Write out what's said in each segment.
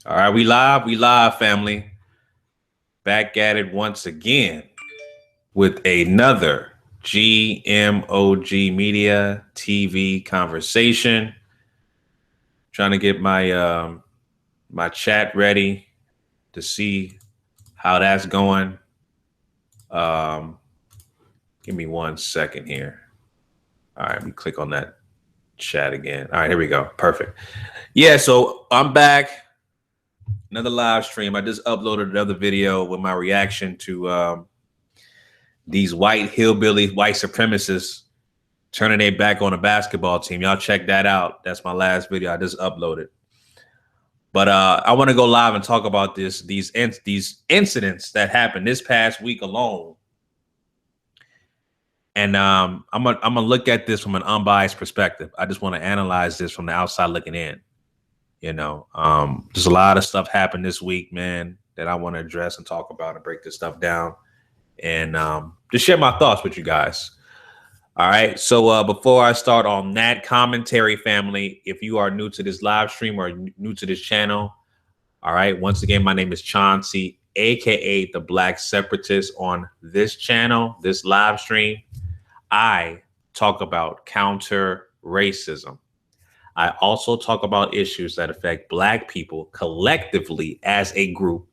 All right, we live, family. Back at it once again with another GMOG Media TV conversation. Trying to get my chat ready to see how that's going. Um, Give me 1 second here. All right, we click on that chat again. All right, here we go. Perfect. Yeah, so I'm back. Another live stream. I just uploaded another video with my reaction to these white hillbilly white supremacists turning their back on a basketball team. Y'all check that out. That's my last video I just uploaded. But I want to go live and talk about these incidents that happened this past week alone. And I'm gonna look at this from an unbiased perspective. I just want to analyze this from the outside looking in. There's a lot of stuff happened this week, man, that I want to address and talk about and break this stuff down and just share my thoughts with you guys. All right. So before I start on that commentary, family, if you are new to this live stream or new to this channel, all right. Once again, my name is Chauncey, aka the Black Separatist. On this channel, this live stream, I talk about counter racism. I also talk about issues that affect Black people collectively as a group.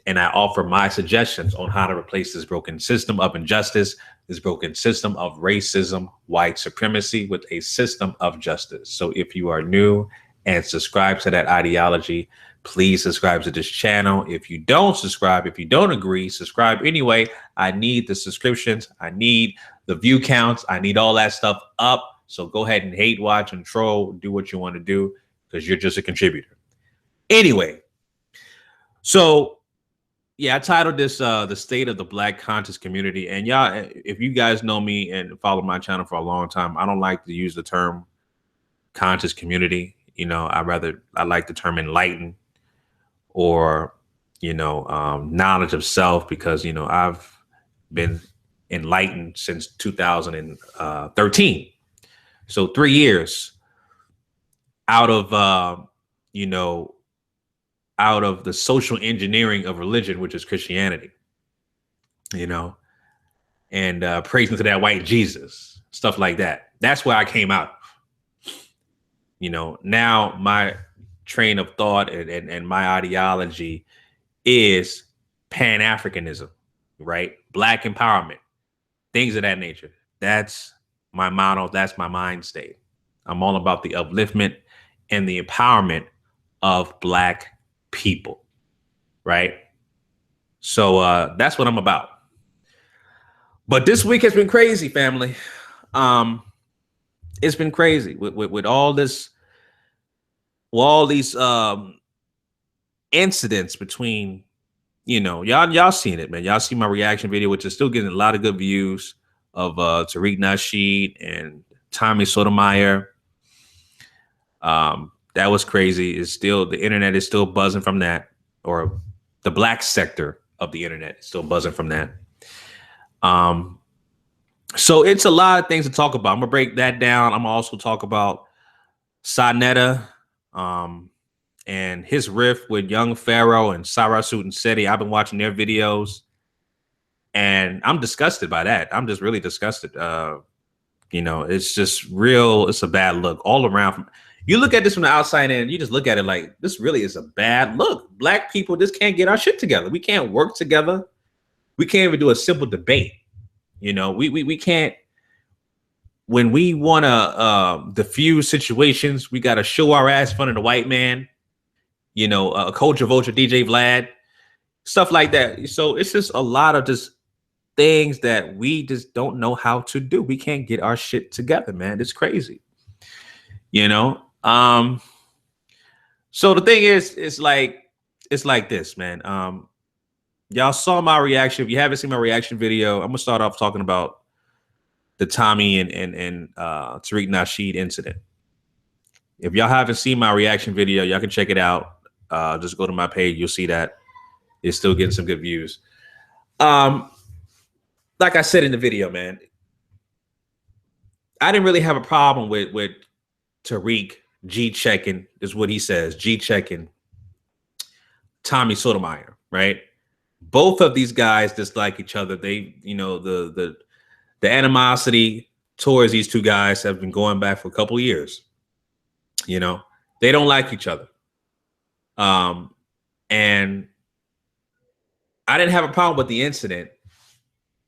And I offer my suggestions on how to replace this broken system of injustice, this broken system of racism, white supremacy with a system of justice. So if you are new and subscribe to that ideology, please subscribe to this channel. If you don't subscribe, if you don't agree, subscribe anyway. I need the subscriptions. I need the view counts. I need all that stuff up. So go ahead and hate, watch, and troll. Do what you want to do because you're just a contributor. Anyway, so yeah, I titled this the state of the Black conscious community. And y'all, if you guys know me and follow my channel for a long time, I don't like to use the term conscious community. I like the term enlightened or, knowledge of self because, I've been enlightened since 2013. So 3 years out of, out of the social engineering of religion, which is Christianity, and praising to that white Jesus, stuff like that. That's where I came out. Now my train of thought and my ideology is Pan-Africanism, right? Black empowerment, things of that nature. That's my motto. That's my mind state. I'm all about the upliftment and the empowerment of Black people, right? So that's what I'm about. But this week has been crazy, family. It's been crazy with all this, all these incidents between, y'all seen it, man. Y'all see my reaction video, which is still getting a lot of good views of Tariq Nasheed and Tommy Sotomayor. That was crazy. It's still, the internet is still buzzing from that, or the Black sector of the internet is still buzzing from that. So it's a lot of things to talk about. I'm gonna break that down. I'm gonna also talk about Saan Neta, and his riff with Young Pharaoh and Sarasu and Seti. I've been watching their videos and I'm disgusted by that. I'm just really disgusted. It's just real. It's a bad look all around. You look at this from the outside and you just look at it like this really is a bad look. Black people just can't get our shit together. We can't work together. We can't even do a simple debate. We can't. When we want to diffuse situations, we got to show our ass in front of the white man. Culture vulture, DJ Vlad, stuff like that. So it's just a lot of just things that we just don't know how to do. We can't get our shit together, man. It's crazy. So the thing is, it's like this, man. Y'all saw my reaction. If you haven't seen my reaction video, I'm gonna start off talking about the Tommy and Tariq Nasheed incident. If y'all haven't seen my reaction video, y'all can check it out. Just go to my page. You'll see that it's still getting some good views. Like I said in the video, man, I didn't really have a problem with Tariq G checking, is what he says, G checking Tommy Sotomayor, right? Both of these guys dislike each other. They, you know, the animosity towards these two guys have been going back for a couple of years. You know, they don't like each other. And I didn't have a problem with the incident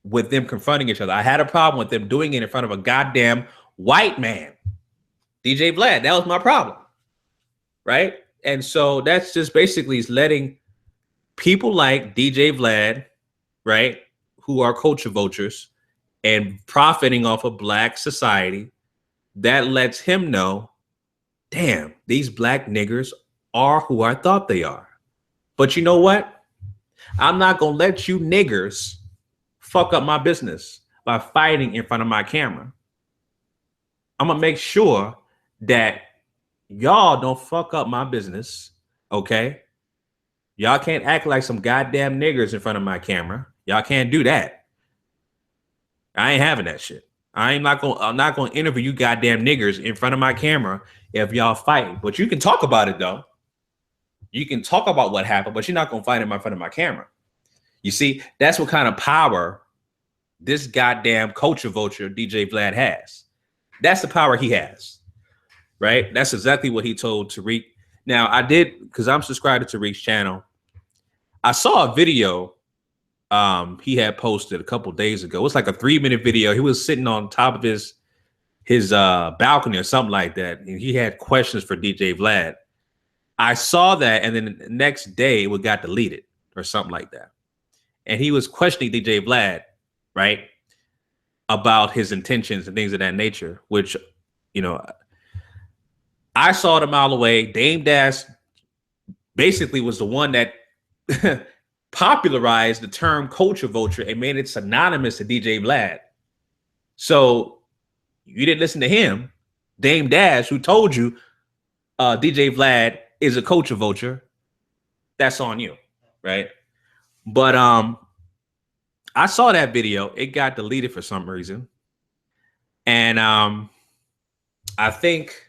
with them confronting each other. I had a problem with them doing it in front of a goddamn white man, DJ Vlad. That was my problem, right? And so that's just basically letting people like DJ Vlad, right, who are culture vultures and profiting off of black society, that lets him know, damn, these black niggers are who I thought they are. But you know what? I'm not going to let you niggers fuck up my business by fighting in front of my camera. I'm going to make sure that y'all don't fuck up my business, okay? Y'all can't act like some goddamn niggers in front of my camera. Y'all can't do that. I ain't having that shit. I'm not gonna interview you goddamn niggers in front of my camera if y'all fighting. But you can talk about it though. You can talk about what happened, but you're not gonna fight in front of my camera. You see, that's what kind of power this goddamn culture vulture DJ Vlad has. That's the power he has, right? That's exactly what he told Tariq. Now I did, because I'm subscribed to Tariq's channel. I saw a video he had posted a couple days ago. It was like a 3-minute video. He was sitting on top of his balcony or something like that, and he had questions for DJ Vlad. I saw that, and then the next day it got deleted or something like that. And he was questioning DJ Vlad, right, about his intentions and things of that nature, which, you know, I saw it a mile away. Dame Dash basically was the one that popularized the term culture vulture and made it synonymous to DJ Vlad. So you didn't listen to him, Dame Dash, who told you DJ Vlad is a culture vulture. That's on you, right? But I saw that video. It got deleted for some reason. And I think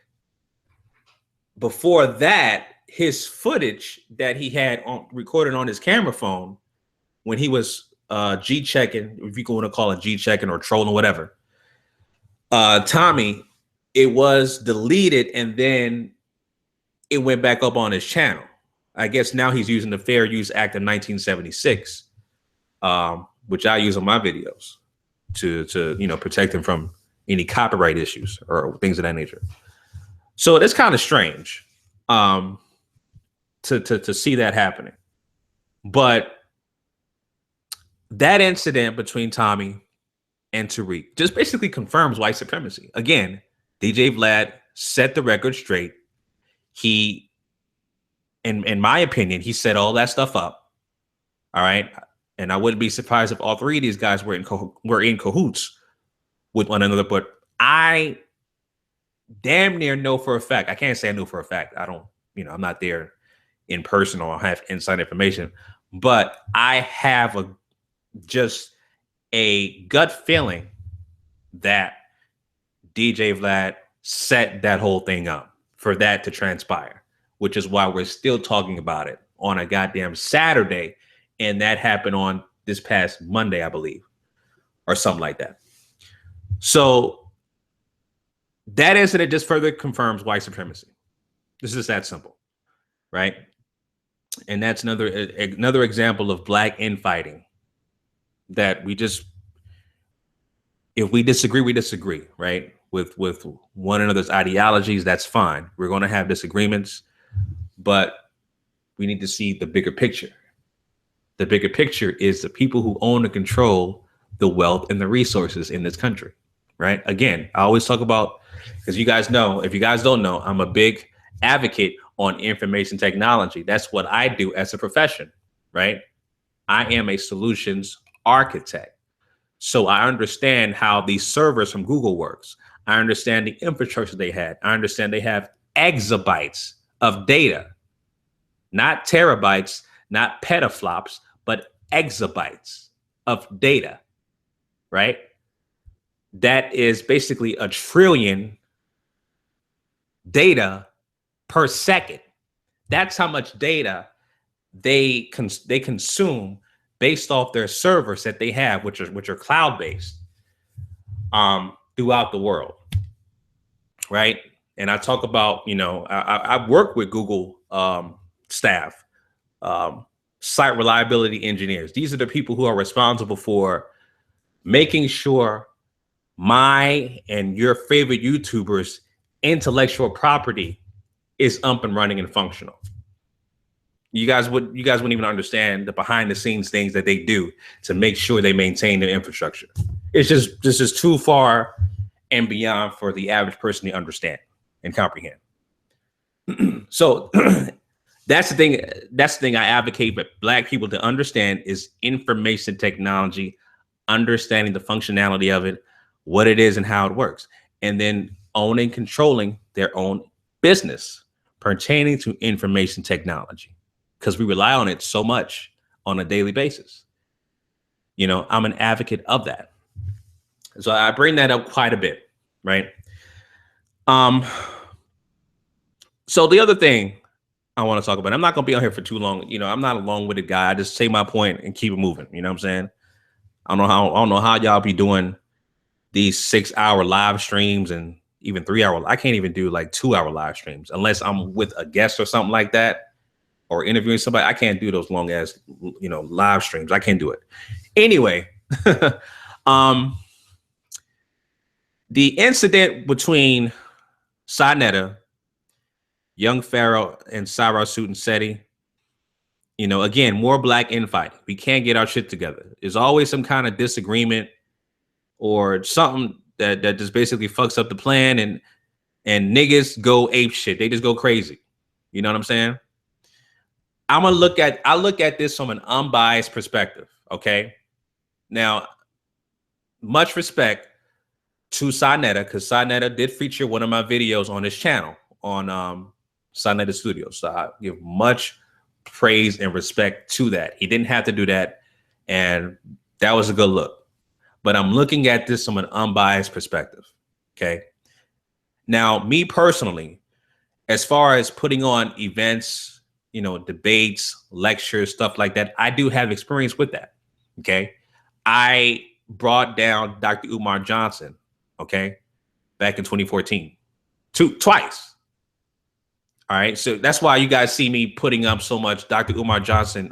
before that, his footage that he had recorded on his camera phone when he was G-checking, if you want to call it G-checking or trolling, whatever, Tommy, it was deleted and then it went back up on his channel. I guess now he's using the Fair Use Act of 1976, which I use on my videos to you know, protect him from any copyright issues or things of that nature. So it's kind of strange to see that happening. But that incident between Tommy and Tariq just basically confirms white supremacy. Again, DJ Vlad set the record straight. He, in my opinion, he set all that stuff up. All right. And I wouldn't be surprised if all three of these guys were in cahoots with one another. But I damn near know for a fact. I can't say I know for a fact. I don't, you know, I'm not there in person or have inside information, but I have just a gut feeling that DJ Vlad set that whole thing up for that to transpire, which is why we're still talking about it on a goddamn Saturday. And that happened on this past Monday, I believe, or something like that. So that incident just further confirms white supremacy. This is that simple, right? And that's another example of black infighting that we just, if we disagree, we disagree, right? With one another's ideologies, that's fine. We're going to have disagreements, but we need to see the bigger picture. The bigger picture is the people who own and control the wealth and the resources in this country, right? Again, I always talk about, because you guys know, if you guys don't know, I'm a big advocate on information technology. That's what I do as a profession, right? I am a solutions architect. So I understand how these servers from Google works. I understand the infrastructure they had. I understand they have exabytes of data, not terabytes, not petaflops, but exabytes of data, right? That is basically 1 trillion data per second. That's how much data they consume based off their servers that they have, which are cloud based, throughout the world, right? And I talk about, I work with Google staff, site reliability engineers. These are the people who are responsible for making sure my and your favorite YouTubers' intellectual property is up and running and functional. You guys wouldn't even understand the behind the scenes things that they do to make sure they maintain their infrastructure. It's just, this is too far and beyond for the average person to understand and comprehend. So that's the thing. That's the thing I advocate for Black people to understand is information technology, understanding the functionality of it, what it is and how it works, and then owning, controlling their own business pertaining to information technology, because we rely on it so much on a daily basis. I'm an advocate of that. So I bring that up quite a bit, right? So the other thing I want to talk about, I'm not going to be on here for too long. I'm not a long-winded guy. I just say my point and keep it moving. You know what I'm saying? I don't know how y'all be doing these 6-hour live streams and even 3-hour. I can't even do like 2-hour live streams unless I'm with a guest or something like that, or interviewing somebody. I can't do those long ass, live streams. I can't do it. Anyway, the incident between Saan Neta, Young Pharaoh, and Sarah Sutanseti, again, more Black infighting. We can't get our shit together. There's always some kind of disagreement or something that just basically fucks up the plan, and niggas go ape shit. They just go crazy. You know what I'm saying? I look at this from an unbiased perspective. Okay. Now, much respect to Saan Neta, because Saan Neta did feature one of my videos on his channel on Saan Neta Studios. So I give much praise and respect to that. He didn't have to do that, and that was a good look. But I'm looking at this from an unbiased perspective. Okay. Now, me personally, as far as putting on events, debates, lectures, stuff like that, I do have experience with that. Okay. I brought down Dr. Umar Johnson, okay, back in 2014, twice. All right. So that's why you guys see me putting up so much Dr. Umar Johnson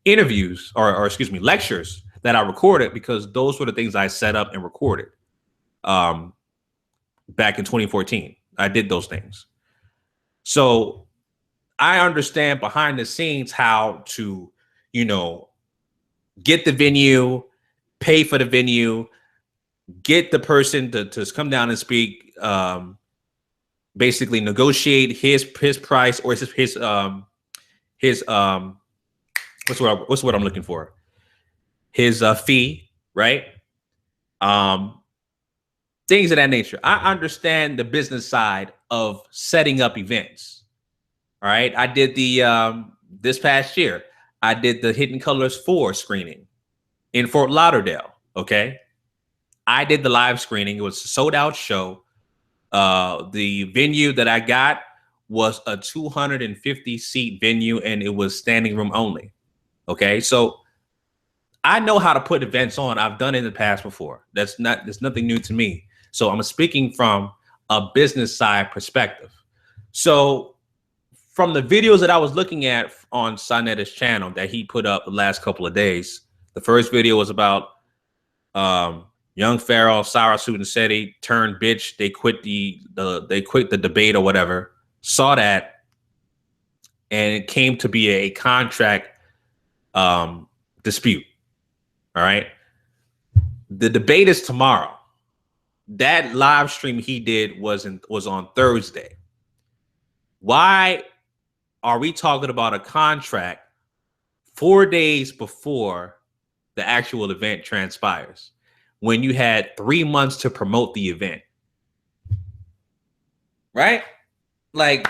interviews or excuse me, lectures that I recorded, because those were the things I set up and recorded back in 2014. I did those things. So I understand behind the scenes how to, get the venue, pay for the venue, get the person to come down and speak, basically negotiate his price, or his what's what I'm looking for? His fee, right? Things of that nature. I understand the business side of setting up events. All right. I did the this past year, I did the Hidden Colors 4 screening in Fort Lauderdale. Okay. I did the live screening. It was a sold out show. The venue that I got was a 250 seat venue, and it was standing room only. Okay. So I know how to put events on. I've done it in the past before. There's nothing new to me. So I'm speaking from a business side perspective. So from the videos that I was looking at on Saan Neta's channel that he put up the last couple of days, the first video was about Young Pharaoh, Sarah Sutanseti turned bitch. They quit the debate or whatever. Saw that, and it came to be a contract dispute. All right. The debate is tomorrow. That live stream he did was on Thursday. Why are we talking about a contract 4 days before the actual event transpires, when you had 3 months to promote the event? Right? Like,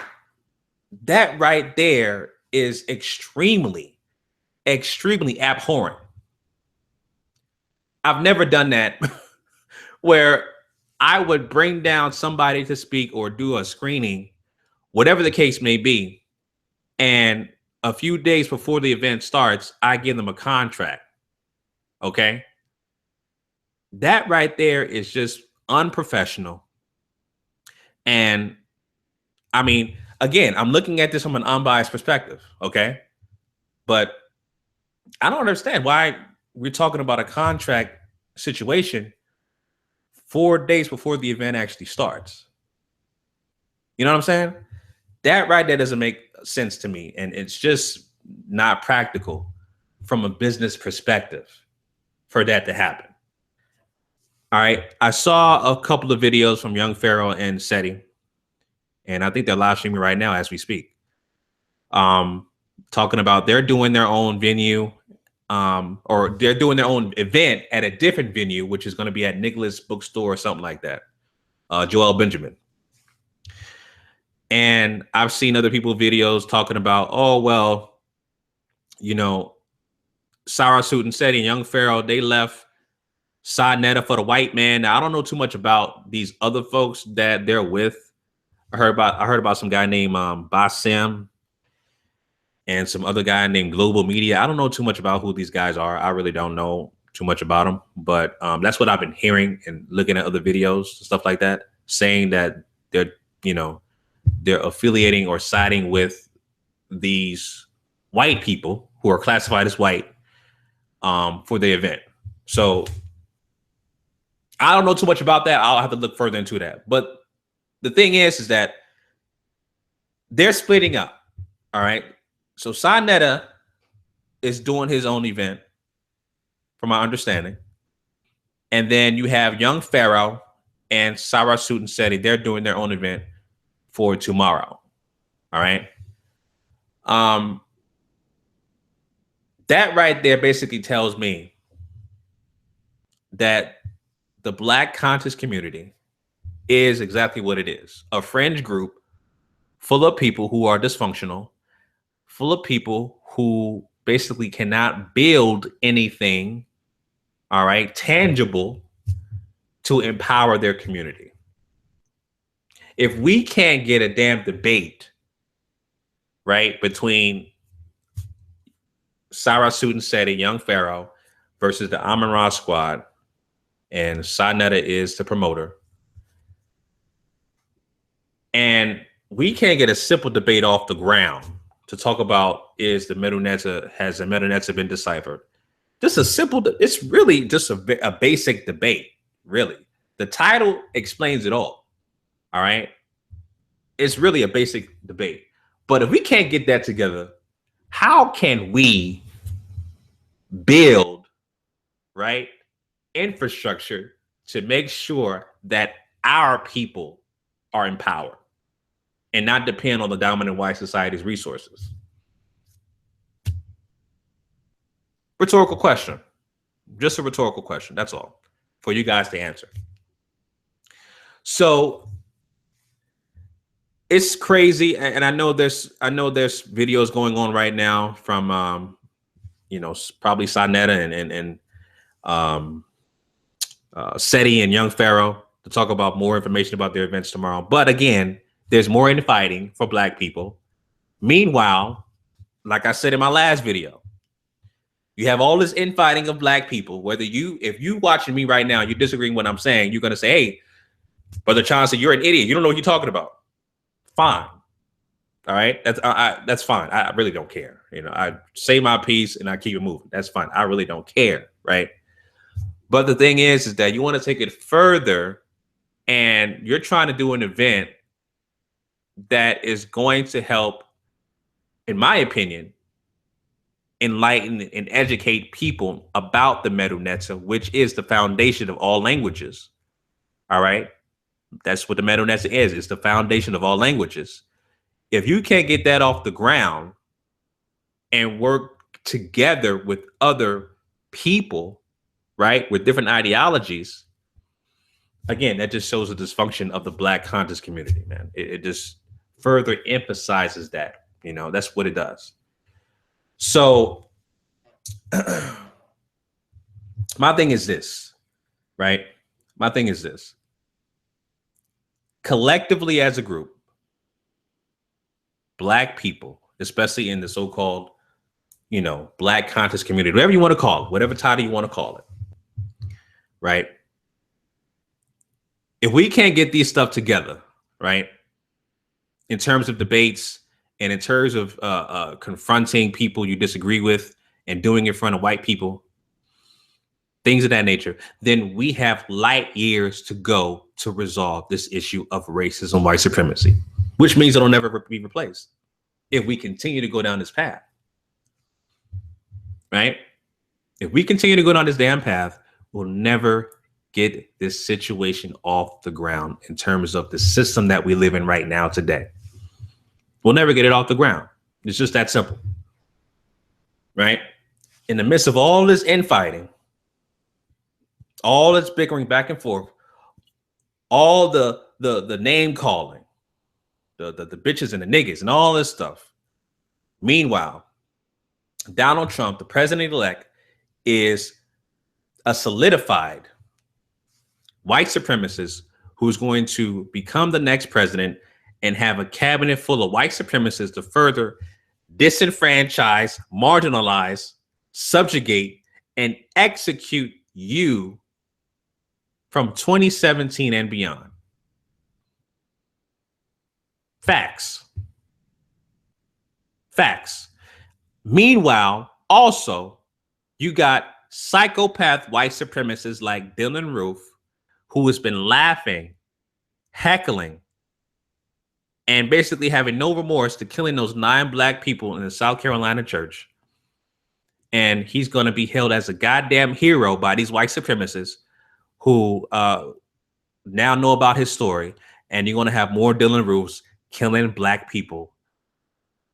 that right there is extremely, extremely abhorrent. I've never done that where I would bring down somebody to speak or do a screening, whatever the case may be, and a few days before the event starts, I give them a contract. Okay. That right there is just unprofessional. And I mean, again, I'm looking at this from an unbiased perspective. Okay. But I don't understand why we're talking about a contract situation 4 days before the event actually starts. You know what I'm saying? That right there doesn't make sense to me. And it's just not practical from a business perspective for that to happen. All right. I saw a couple of videos from Young Pharaoh and Seti, and I think they're live streaming right now as we speak. Talking about they're doing their own venue, or they're doing their own event at a different venue, which is going to be at Nicholas Bookstore or something like that. Joel Benjamin. And I've seen other people's videos talking about, oh, well, you know, Sarah Suit and Seti and Young Pharaoh, they left Saan Neta for the white man. Now, I don't know too much about these other folks that they're with. I heard about some guy named Basim and some other guy named Global Media. I don't know too much about who these guys are. I really don't know too much about them, but that's what I've been hearing and looking at other videos, stuff like that, saying that they're, you know, they're affiliating or siding with these white people who are classified as white for the event. So I don't know too much about that. I'll have to look further into that. But the thing is that they're splitting up. All right. So Saan Neta is doing his own event, from my understanding. And then you have Young Pharaoh and Sarah Suit and Seti. They're doing their own event for tomorrow. All right. That right there basically tells me that the Black conscious community is exactly what it is. A fringe group full of people who are dysfunctional, full of people who basically cannot build anything, all right, tangible to empower their community. If we can't get a damn debate, right, between Sarah Suit and Seti, Young Pharaoh, versus the Amon Ra squad, and Saan Neta is the promoter, and we can't get a simple debate off the ground to talk about has the Medu Neter been deciphered? Just a simple, it's really just a basic debate, really. The title explains it all right? It's really a basic debate. But if we can't get that together, how can we build, right, infrastructure to make sure that our people are empowered and not depend on the dominant white society's resources? Rhetorical question. Just a rhetorical question. That's all for you guys to answer. So it's crazy, and I know there's videos going on right now from you know, probably Saan Neta and Seti and Young Pharaoh to talk about more information about their events tomorrow. But again, there's more infighting for Black people. Meanwhile, like I said in my last video, you have all this infighting of Black people. Whether if you watching me right now, you're disagreeing with what I'm saying, you're gonna say, "Hey, Brother Chauncey, you're an idiot. You don't know what you're talking about." Fine. All right. That's fine. I really don't care. You know, I say my piece and I keep it moving. That's fine. I really don't care. Right. But the thing is that you want to take it further, and you're trying to do an event that is going to help, in my opinion, enlighten and educate people about the Medu Neter, which is the foundation of all languages. All right. That's what the Medu Neter is. It's the foundation of all languages. If you can't get that off the ground and work together with other people, right, with different ideologies, again, that just shows the dysfunction of the Black conscious community, man. It just further emphasizes that, you know, that's what it does. So my thing is this, right? My thing is this. Collectively as a group, Black people, especially in the so-called, Black conscious community, whatever you want to call it, whatever title you want to call it, right? If we can't get these stuff together, right, in terms of debates and in terms of confronting people you disagree with and doing it in front of white people, things of that nature, then we have light years to go to resolve this issue of racism, white supremacy, which means it'll never be replaced if we continue to go down this path, right? If we continue to go down this damn path, we'll never get this situation off the ground in terms of the system that we live in right now today. We'll never get it off the ground. It's just that simple, right? In the midst of all this infighting, all this bickering back and forth, all the name calling, the bitches and the niggas and all this stuff. Meanwhile, Donald Trump, the president-elect, is a solidified white supremacist who's going to become the next president and have a cabinet full of white supremacists to further disenfranchise, marginalize, subjugate, and execute you from 2017 and beyond. Facts. Facts. Meanwhile, also, you got psychopath white supremacists like Dylan Roof, who has been laughing, heckling, and basically having no remorse to killing those 9 black people in the South Carolina church. And he's going to be held as a goddamn hero by these white supremacists who now know about his story. And you're going to have more Dylan Roofs killing black people,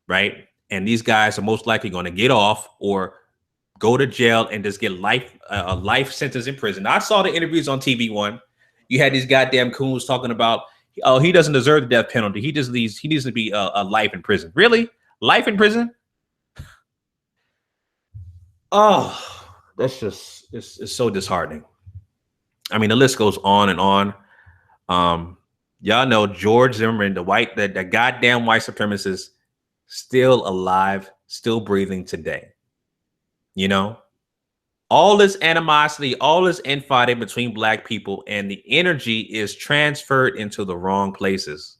right? And these guys are most likely going to get off or go to jail and just get a life sentence in prison. I saw the interviews on TV1. You had these goddamn coons talking about, oh, he doesn't deserve the death penalty. He needs to be a life in prison. Really? Life in prison? Oh, that's just, it's so disheartening. I mean, the list goes on and on. Y'all know George Zimmerman, the goddamn white supremacist, still alive, still breathing today. All this animosity, all this infighting between black people, and the energy is transferred into the wrong places.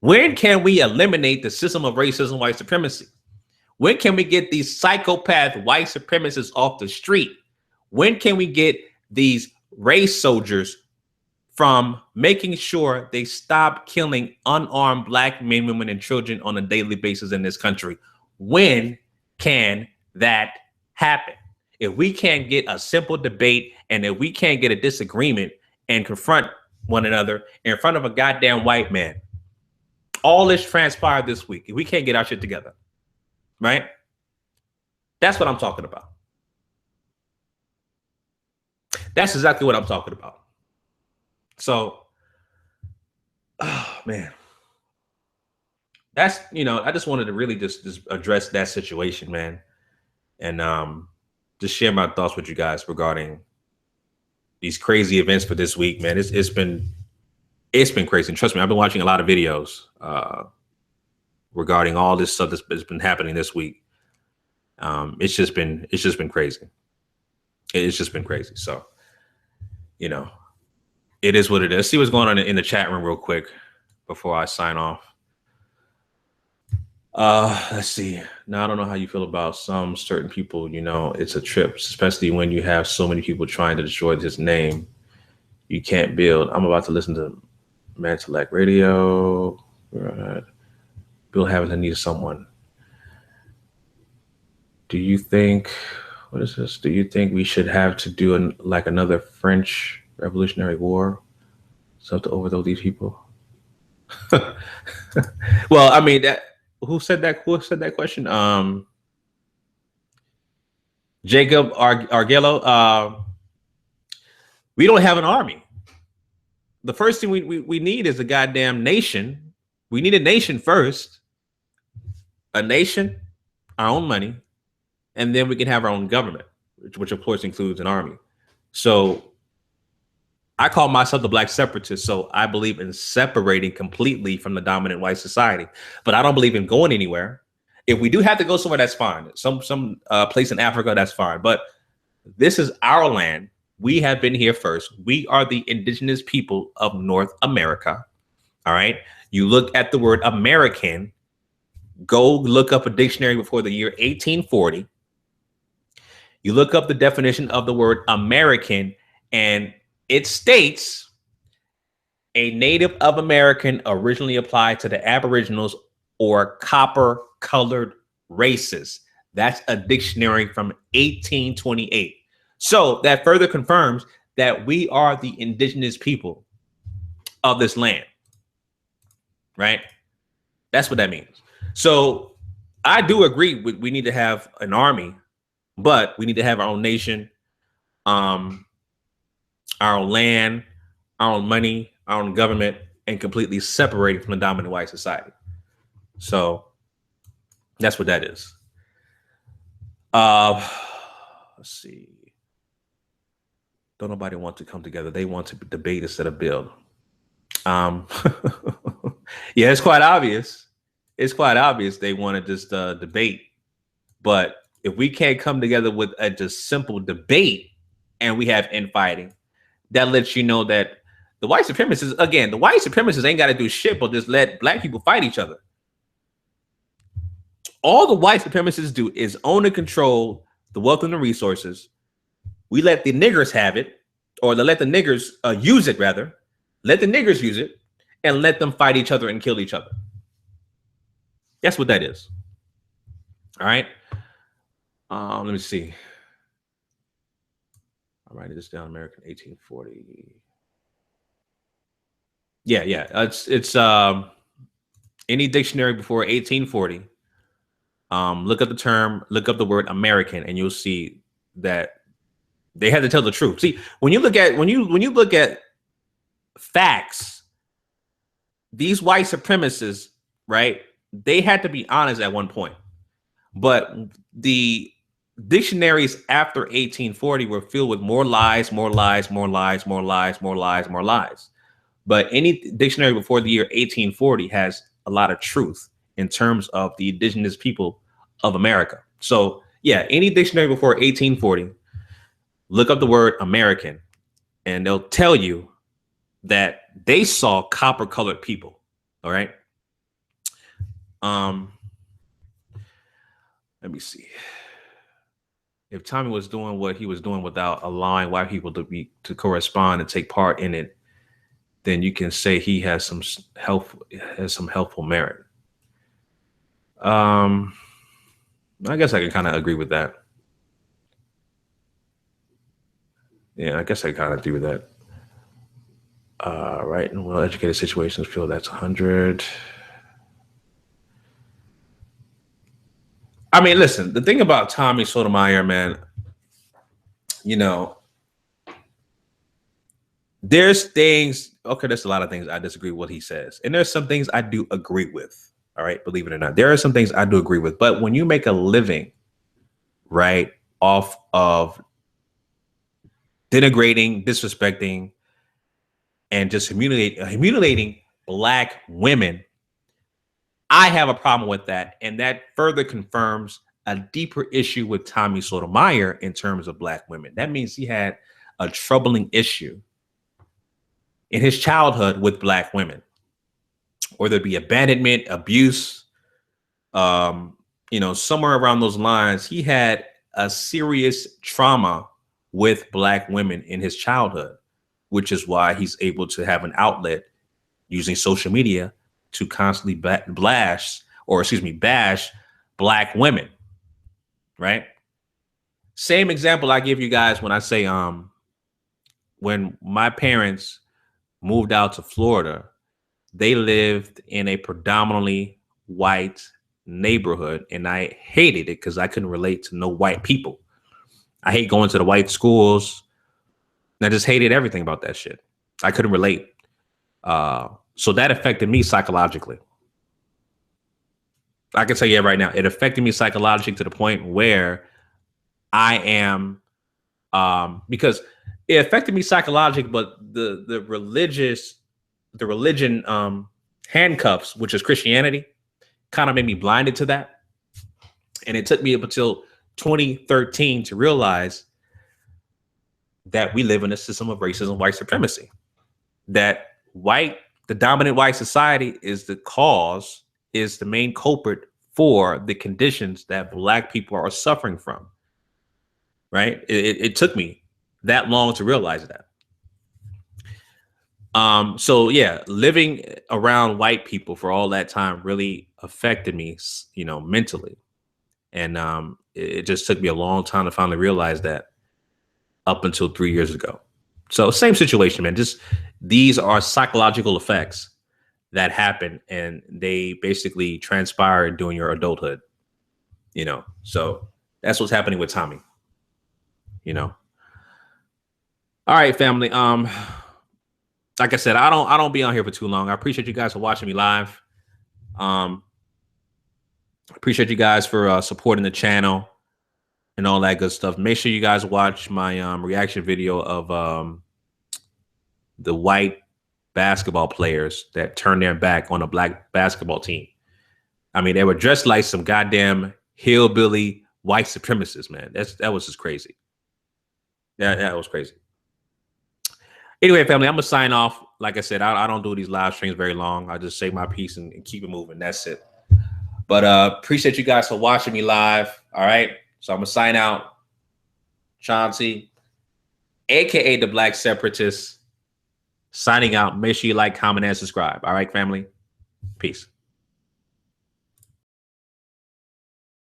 When can we eliminate the system of racism, white supremacy? When can we get these psychopath white supremacists off the street? When can we get these race soldiers from making sure they stop killing unarmed black men, women, and children on a daily basis in this country? When can that happen? If we can't get a simple debate and if we can't get a disagreement and confront one another in front of a goddamn white man, all this transpired this week. If we can't get our shit together, right? That's what I'm talking about. That's exactly what I'm talking about. So, oh man, that's, I just wanted to really just address that situation, man. And just share my thoughts with you guys regarding these crazy events for this week, man. It's been crazy. And trust me, I've been watching a lot of videos regarding all this stuff that's been happening this week. It's just been crazy. It's just been crazy. So, it is what it is. Let's see what's going on in the chat room real quick before I sign off. Let's see. Now, I don't know how you feel about some certain people. It's a trip, especially when you have so many people trying to destroy this name. You can't build. I'm about to listen to Mantelect Radio. Right. Bill Havens, I need someone. Do you think, what is this? Do you think we should have to do another French Revolutionary War? So to overthrow these people? Well, I mean, who said that question? Jacob Argello. We don't have an army. The first thing we need is a goddamn nation. We need a nation first. A nation, our own money, and then we can have our own government, which of course includes an army. So I call myself the black separatist, so I believe in separating completely from the dominant white society. But I don't believe in going anywhere. If we do have to go somewhere, that's fine. Some place in Africa, that's fine. But this is our land. We have been here first. We are the indigenous people of North America. All right. You look at the word American, go look up a dictionary before the year 1840. You look up the definition of the word American, and it states a native of American originally applied to the Aboriginals or copper colored races. That's a dictionary from 1828. So that further confirms that we are the indigenous people of this land, right? That's what that means. So I do agree we need to have an army, but we need to have our own nation, our own land, our own money, our own government, and completely separated from the dominant white society. So that's what that is. Let's see. Don't nobody want to come together. They want to debate instead of build. Yeah, it's quite obvious. It's quite obvious they want to just debate. But if we can't come together with a just simple debate and we have infighting, that lets you know that the white supremacists, again, the white supremacists ain't got to do shit but just let black people fight each other. All the white supremacists do is own and control the wealth and the resources. We let the niggers have it, or let the niggers use it, rather. Let the niggers use it and let them fight each other and kill each other. That's what that is. All right. Let me see. I'll write this down. American 1840. Yeah. It's any dictionary before 1840. Look up the term, look up the word American, and you'll see that they had to tell the truth. See, when you look at facts, these white supremacists, right? They had to be honest at one point. But the dictionaries after 1840 were filled with more lies, more lies, more lies, more lies, more lies, more lies. But any dictionary before the year 1840 has a lot of truth in terms of the indigenous people of America. So yeah, any dictionary before 1840, look up the word American, and they'll tell you that they saw copper colored people. All right. Let me see. If Tommy was doing what he was doing without allowing white people to correspond and take part in it, then you can say he has some helpful merit. I guess I can kind of agree with that. Yeah, I guess I kind of agree with that. Right. In well-educated situations, feel that's 100. I mean, listen, the thing about Tommy Sotomayor, man, you know, there's things, okay, there's a lot of things I disagree with what he says. And there's some things I do agree with. All right, believe it or not. There are some things I do agree with. But when you make a living, right, off of denigrating, disrespecting, and just humiliating black women, I have a problem with that. And that further confirms a deeper issue with Tommy Sotomayor in terms of black women. That means he had a troubling issue in his childhood with black women, whether it be abandonment, abuse, somewhere around those lines. He had a serious trauma with black women in his childhood, which is why he's able to have an outlet using social media to constantly bash black women, right? Same example I give you guys when I say, when my parents moved out to Florida, they lived in a predominantly white neighborhood, and I hated it because I couldn't relate to no white people. I hate going to the white schools. I just hated everything about that shit. I couldn't relate. So that affected me psychologically. I can tell you right now, it affected me psychologically to the point where I am, because it affected me psychologically, but the religion handcuffs, which is Christianity, kind of made me blinded to that. And it took me up until 2013 to realize that we live in a system of racism, white supremacy, that the dominant white society is the cause, is the main culprit for the conditions that Black people are suffering from. Right? It took me that long to realize that. So yeah, living around white people for all that time really affected me, you know, mentally. And it just took me a long time to finally realize that, up until 3 years ago. So same situation, man. Just these are psychological effects that happen, and they basically transpire during your adulthood, you know. So that's what's happening with Tommy, you know. All right, family. Like I said, I don't be on here for too long. I appreciate you guys for watching me live. Appreciate you guys for supporting the channel and all that good stuff. Make sure you guys watch my reaction video of the white basketball players that turned their back on a Black basketball team. I mean, they were dressed like some goddamn hillbilly white supremacists, man. That was just crazy. Yeah, that was crazy. Anyway, family, I'm gonna sign off. Like I said, I don't do these live streams very long. I just say my piece and keep it moving. That's it. But appreciate you guys for watching me live. All right. So I'm gonna sign out. Chauncey, aka the Black Separatist, signing out. Make sure you like, comment, and subscribe. All right, family. Peace.